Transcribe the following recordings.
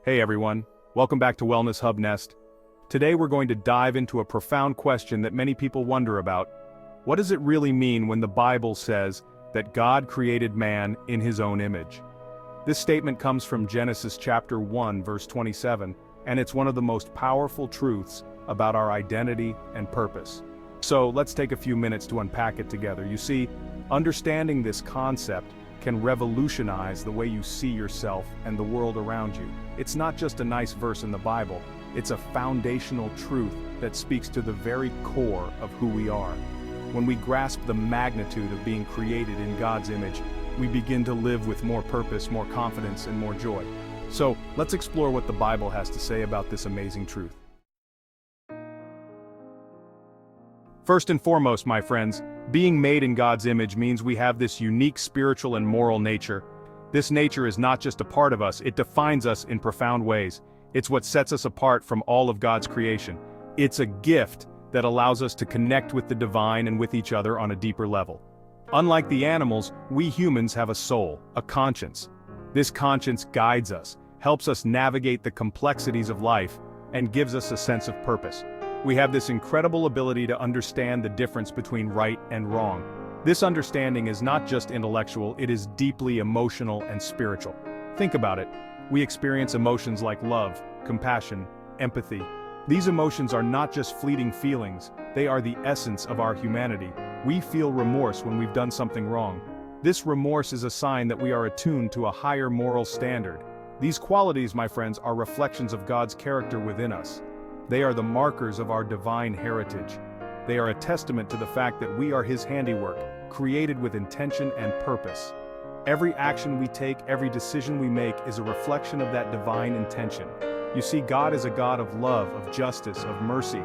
Hey everyone, welcome back to Wellness Hub Nest. Today we're going to dive into a profound question that many people wonder about. What does it really mean when the Bible says that God created man in his own image? This statement comes from Genesis chapter 1 verse 27, and it's one of the most powerful truths about our identity and purpose. So let's take a few minutes to unpack it together. You see, understanding this concept can revolutionize the way you see yourself and the world around you. It's not just a nice verse in the Bible, it's a foundational truth that speaks to the very core of who we are. When we grasp the magnitude of being created in God's image, we begin to live with more purpose, more confidence, and more joy. So, let's explore what the Bible has to say about this amazing truth. First and foremost, my friends, being made in God's image means we have this unique spiritual and moral nature. This nature is not just a part of us, it defines us in profound ways. It's what sets us apart from all of God's creation. It's a gift that allows us to connect with the divine and with each other on a deeper level. Unlike the animals, we humans have a soul, a conscience. This conscience guides us, helps us navigate the complexities of life, and gives us a sense of purpose. We have this incredible ability to understand the difference between right and wrong. This understanding is not just intellectual, it is deeply emotional and spiritual. Think about it. We experience emotions like love, compassion, empathy. These emotions are not just fleeting feelings, they are the essence of our humanity. We feel remorse when we've done something wrong. This remorse is a sign that we are attuned to a higher moral standard. These qualities, my friends, are reflections of God's character within us. They are the markers of our divine heritage. They are a testament to the fact that we are His handiwork, created with intention and purpose. Every action we take, every decision we make is a reflection of that divine intention. You see, God is a God of love, of justice, of mercy.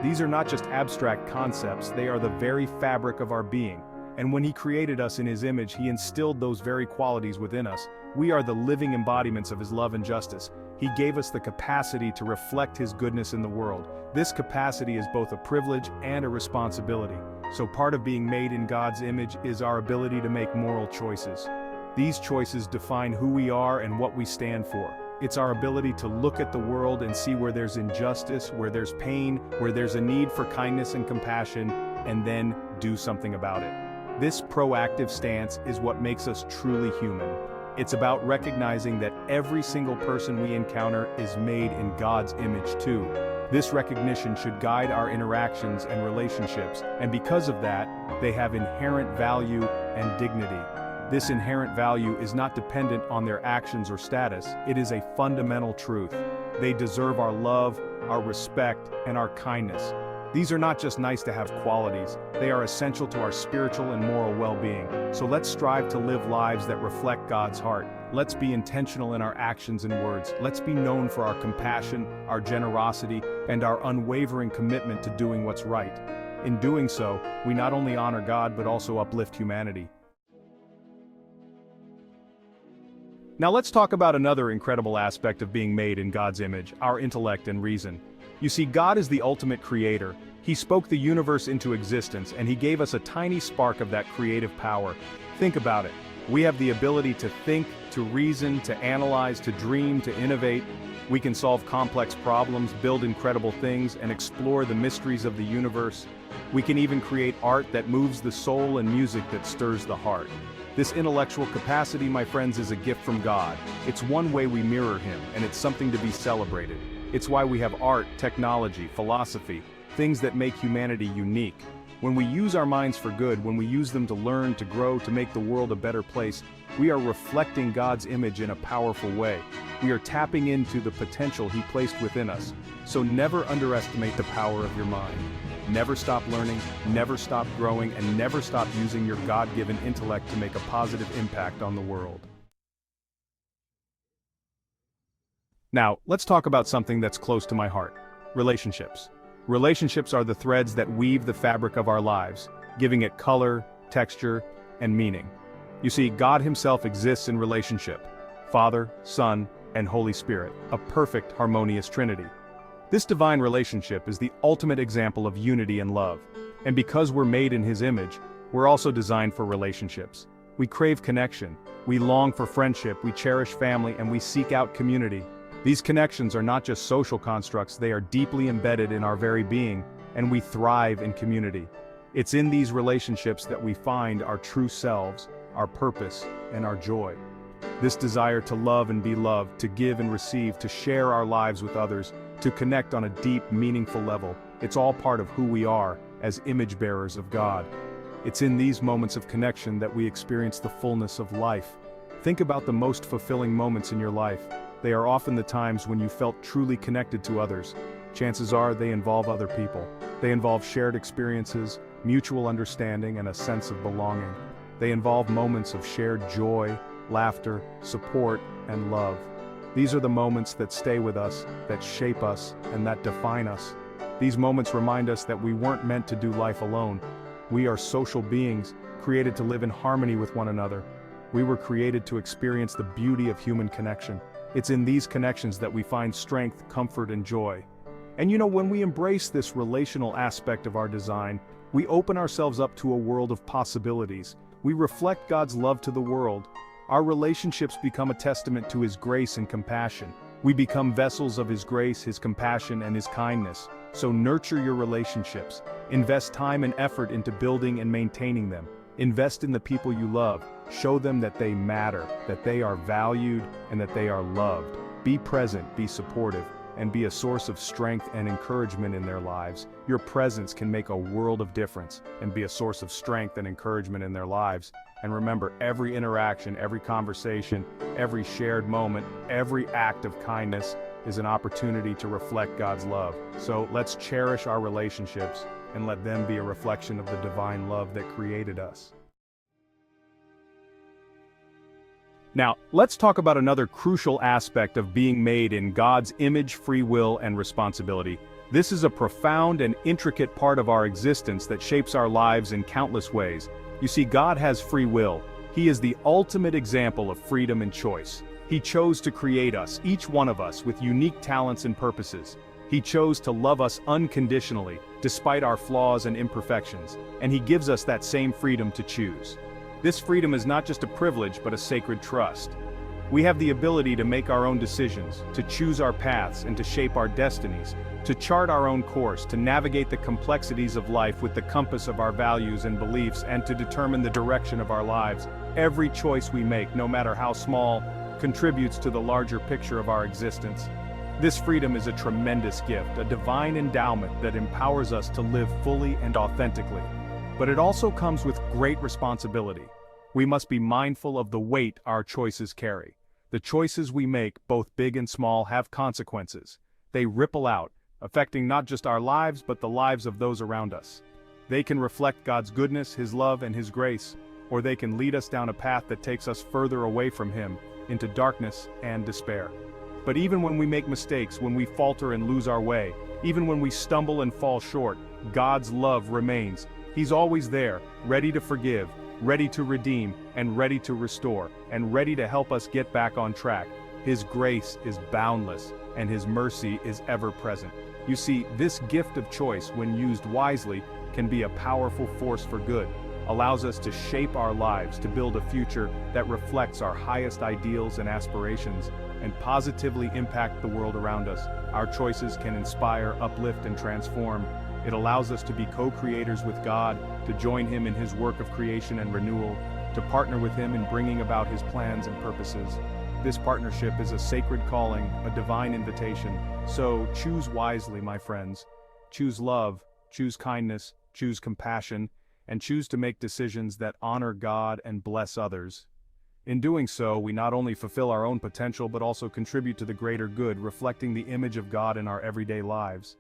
These are not just abstract concepts, they are the very fabric of our being. And when He created us in His image, He instilled those very qualities within us. We are the living embodiments of His love and justice. He gave us the capacity to reflect His goodness in the world. This capacity is both a privilege and a responsibility. So part of being made in God's image is our ability to make moral choices. These choices define who we are and what we stand for. It's our ability to look at the world and see where there's injustice, where there's pain, where there's a need for kindness and compassion, and then do something about it. This proactive stance is what makes us truly human. It's about recognizing that every single person we encounter is made in God's image too. This recognition should guide our interactions and relationships, and because of that, they have inherent value and dignity. This inherent value is not dependent on their actions or status, it is a fundamental truth. They deserve our love, our respect, and our kindness. These are not just nice-to-have qualities, they are essential to our spiritual and moral well-being. So let's strive to live lives that reflect God's heart. Let's be intentional in our actions and words. Let's be known for our compassion, our generosity, and our unwavering commitment to doing what's right. In doing so, we not only honor God but also uplift humanity. Now let's talk about another incredible aspect of being made in God's image, our intellect and reason. You see, God is the ultimate creator. He spoke the universe into existence, and He gave us a tiny spark of that creative power. Think about it. We have the ability to think, to reason, to analyze, to dream, to innovate. We can solve complex problems, build incredible things, and explore the mysteries of the universe. We can even create art that moves the soul and music that stirs the heart. This intellectual capacity, my friends, is a gift from God. It's one way we mirror Him, and it's something to be celebrated. It's why we have art, technology, philosophy, things that make humanity unique. When we use our minds for good, when we use them to learn, to grow, to make the world a better place, we are reflecting God's image in a powerful way. We are tapping into the potential He placed within us. So never underestimate the power of your mind. Never stop learning, never stop growing, and never stop using your God-given intellect to make a positive impact on the world. Now, let's talk about something that's close to my heart: relationships. Relationships are the threads that weave the fabric of our lives, giving it color, texture, and meaning. You see, God Himself exists in relationship: Father, Son, and Holy Spirit, a perfect, harmonious Trinity. This divine relationship is the ultimate example of unity and love. And because we're made in His image, we're also designed for relationships. We crave connection, we long for friendship, we cherish family, and we seek out community. These connections are not just social constructs, they are deeply embedded in our very being, and we thrive in community. It's in these relationships that we find our true selves, our purpose, and our joy. This desire to love and be loved, to give and receive, to share our lives with others, to connect on a deep, meaningful level, it's all part of who we are as image bearers of God. It's in these moments of connection that we experience the fullness of life. Think about the most fulfilling moments in your life. They are often the times when you felt truly connected to others. Chances are they involve other people. They involve shared experiences, mutual understanding, and a sense of belonging. They involve moments of shared joy, laughter, support, and love. These are the moments that stay with us, that shape us, and that define us. These moments remind us that we weren't meant to do life alone. We are social beings, created to live in harmony with one another. We were created to experience the beauty of human connection. It's in these connections that we find strength, comfort, and joy. And when we embrace this relational aspect of our design, we open ourselves up to a world of possibilities. We reflect God's love to the world. Our relationships become a testament to His grace and compassion. We become vessels of His grace, His compassion, and His kindness. So nurture your relationships. Invest time and effort into building and maintaining them. Invest in the people you love. Show them that they matter, that they are valued, and that they are loved. Be present, be supportive, and be a source of strength and encouragement in their lives. Your presence can make a world of difference and be a source of strength and encouragement in their lives. And remember, every interaction, every conversation, every shared moment, every act of kindness is an opportunity to reflect God's love. So let's cherish our relationships and let them be a reflection of the divine love that created us. Now, let's talk about another crucial aspect of being made in God's image, free will, and responsibility. This is a profound and intricate part of our existence that shapes our lives in countless ways. You see, God has free will. He is the ultimate example of freedom and choice. He chose to create us, each one of us, with unique talents and purposes. He chose to love us unconditionally, despite our flaws and imperfections, and He gives us that same freedom to choose. This freedom is not just a privilege, but a sacred trust. We have the ability to make our own decisions, to choose our paths, and to shape our destinies, to chart our own course, to navigate the complexities of life with the compass of our values and beliefs, and to determine the direction of our lives. Every choice we make, no matter how small, contributes to the larger picture of our existence. This freedom is a tremendous gift, a divine endowment that empowers us to live fully and authentically. But it also comes with great responsibility. We must be mindful of the weight our choices carry. The choices we make, both big and small, have consequences. They ripple out, affecting not just our lives but the lives of those around us. They can reflect God's goodness, His love, and His grace, or they can lead us down a path that takes us further away from Him, into darkness and despair. But even when we make mistakes, when we falter and lose our way, even when we stumble and fall short, God's love remains. He's always there, ready to forgive, ready to redeem, and ready to restore, and ready to help us get back on track. His grace is boundless, and His mercy is ever present. You see, this gift of choice, when used wisely, can be a powerful force for good, allows us to shape our lives, to build a future that reflects our highest ideals and aspirations, and positively impact the world around us. Our choices can inspire, uplift, and transform. It allows us to be co-creators with God, to join Him in His work of creation and renewal, to partner with Him in bringing about His plans and purposes. This partnership is a sacred calling, a divine invitation. So choose wisely, my friends. Choose love, choose kindness, choose compassion, and choose to make decisions that honor God and bless others. In doing so, we not only fulfill our own potential but also contribute to the greater good, reflecting the image of God in our everyday lives.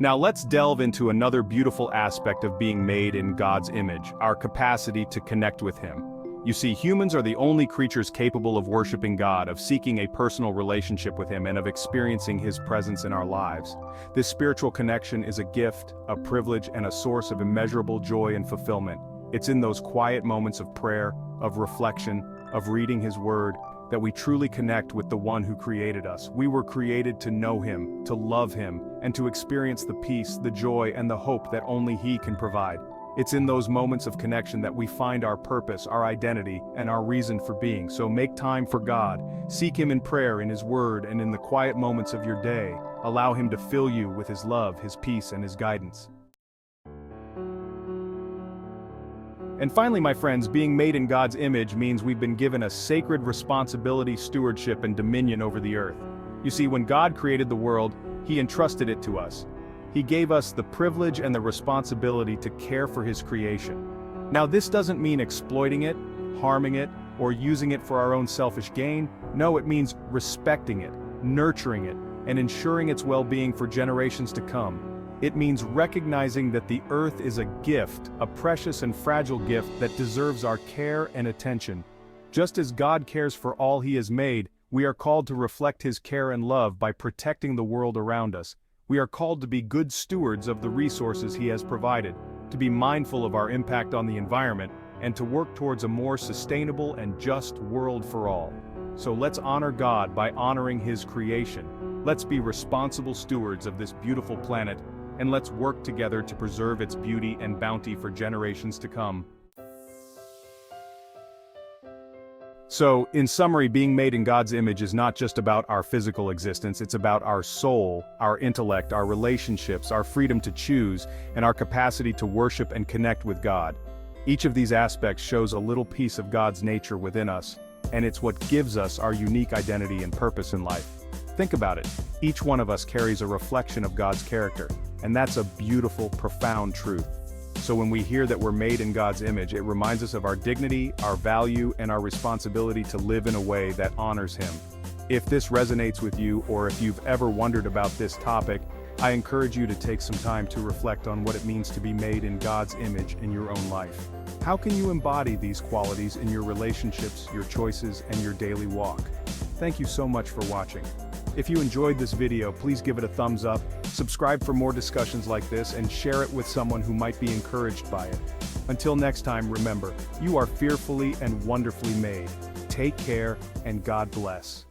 Now let's delve into another beautiful aspect of being made in God's image, our capacity to connect with Him. You see, humans are the only creatures capable of worshiping God, of seeking a personal relationship with Him, and of experiencing His presence in our lives. This spiritual connection is a gift, a privilege, and a source of immeasurable joy and fulfillment. It's in those quiet moments of prayer, of reflection, of reading His Word, that we truly connect with the One who created us. We were created to know Him, to love Him, and to experience the peace, the joy, and the hope that only He can provide. It's in those moments of connection that we find our purpose, our identity, and our reason for being. So make time for God. Seek Him in prayer, in His Word, and in the quiet moments of your day. Allow Him to fill you with His love, His peace, and His guidance. And finally, my friends, being made in God's image means we've been given a sacred responsibility, stewardship, and dominion over the earth. You see, when God created the world, He entrusted it to us. He gave us the privilege and the responsibility to care for His creation. Now, this doesn't mean exploiting it, harming it, or using it for our own selfish gain. No, it means respecting it, nurturing it, and ensuring its well-being for generations to come. It means recognizing that the earth is a gift, a precious and fragile gift that deserves our care and attention. Just as God cares for all He has made, we are called to reflect His care and love by protecting the world around us. We are called to be good stewards of the resources He has provided, to be mindful of our impact on the environment, and to work towards a more sustainable and just world for all. So let's honor God by honoring His creation. Let's be responsible stewards of this beautiful planet, and let's work together to preserve its beauty and bounty for generations to come. So, in summary, being made in God's image is not just about our physical existence, it's about our soul, our intellect, our relationships, our freedom to choose, and our capacity to worship and connect with God. Each of these aspects shows a little piece of God's nature within us, and it's what gives us our unique identity and purpose in life. Think about it. Each one of us carries a reflection of God's character, and that's a beautiful, profound truth. So when we hear that we're made in God's image, it reminds us of our dignity, our value, and our responsibility to live in a way that honors Him. If this resonates with you, or if you've ever wondered about this topic, I encourage you to take some time to reflect on what it means to be made in God's image in your own life. How can you embody these qualities in your relationships, your choices, and your daily walk? Thank you so much for watching. If you enjoyed this video, please give it a thumbs up, subscribe for more discussions like this, and share it with someone who might be encouraged by it. Until next time, remember, you are fearfully and wonderfully made. Take care, and God bless.